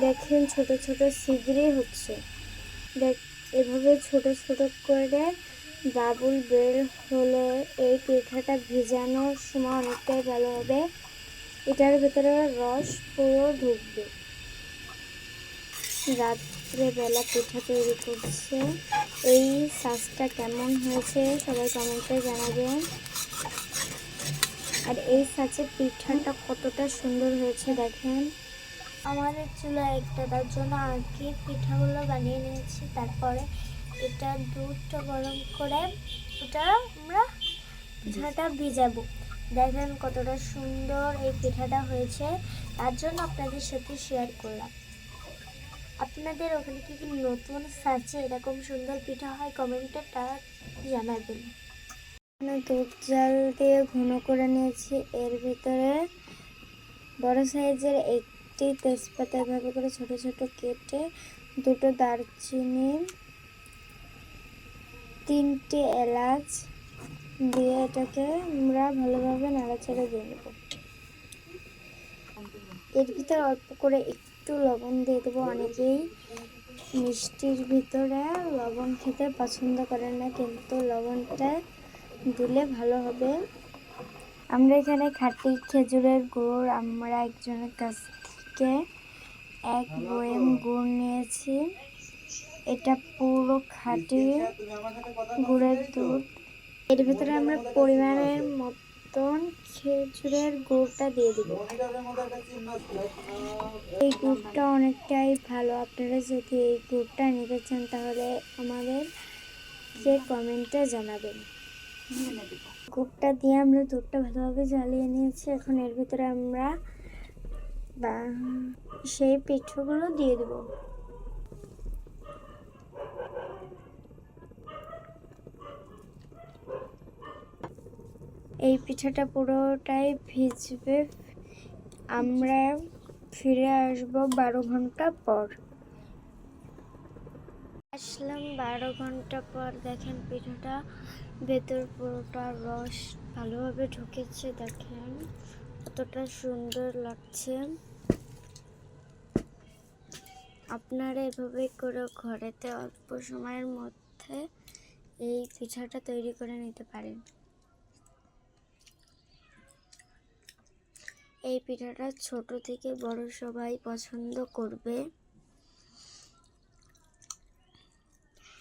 দেখেন ছোট ছোট ছিদ্রি হচ্ছে। দেখ এভাবে ছোট ছোট করে বাবুল বের হলে এই পিঠাটা ভেজানোর সময় অনেকটাই ভালো হবে। এটার ভেতরে রস পুরো ঢুকবে। রাত্রেবেলা পিঠা তৈরি করছে। এই সাজটা কেমন হয়েছে সবাই কমেন্টে জানাবেন। আর এই সাজে পিঠাটা কতটা সুন্দর হয়েছে দেখেন। আমাদের চুলায় একটা তার জন্য আগে পিঠাগুলো বানিয়ে নিয়েছি। তারপরে এটা দুধটা গরম করে এটা আমরা পিঠাটা ভিজাবো। দেখেন কতটা সুন্দর এই পিঠাটা হয়েছে, তার জন্য আপনাদের সাথে শেয়ার করলাম। আপনাদের ওখানে কি কি নতুন সাজে এরকম সুন্দর পিঠা হয় কমেন্টে তা জানাবেন। দুধ জাল দিয়ে ঘন করে নিয়েছি। এর ভিতরে বড় সাইজের একটি তেজপাতা এভাবে করে ছোট ছোট কেটে, দুটো দারচিনি, 3টে এলাচ দিয়ে এটাকে আমরা ভালোভাবে নাড়াচাড়া দিয়ে নেব। এর ভিতরে অল্প করে একটু লবণ দিয়ে দেবো। অনেকেই মিষ্টির ভিতরে লবণ খেতে পছন্দ করেন না, কিন্তু লবণটা দিলে ভালো হবে। আমরা এখানে খাঁটি খেজুরের গুড় আমরা একজনের কাছ থেকে 1 বয়াম গুড় নিয়েছি। এটা পুরো খাঁটি গুড়ের দুধ। এর ভিতরে আমরা পরিমাণের মতন খেজুরের গুড়টা দিয়ে দিব। এই গুড়টা অনেকটাই ভালো। আপনারা যদি এই গুড়টা নিতে চান তাহলে আমাদেরকে কমেন্টে জানাবেন। গুড়টা দিয়ে আমরা দুধটা ভালোভাবে জ্বালিয়ে নিয়েছি। এখন এর ভিতরে আমরা সেই পিঠাগুলো দিয়ে দেব। এই পিঠাটা পুরোটাই ভিজবে। আমরা ফিরে আসবো 12 ঘন্টা পর। আসলাম 12 ঘন্টা পর। দেখেন পিঠাটা ভেতর পুরোটা রস ভালোভাবে ঢুকেছে। দেখেন কতটা সুন্দর লাগছে। আপনারা এভাবে করে ঘরেতে অল্প সময়ের মধ্যে এই পিঠাটা তৈরি করে নিতে পারেন। এই পিঠাটা ছোট থেকে বড় সবাই পছন্দ করবে।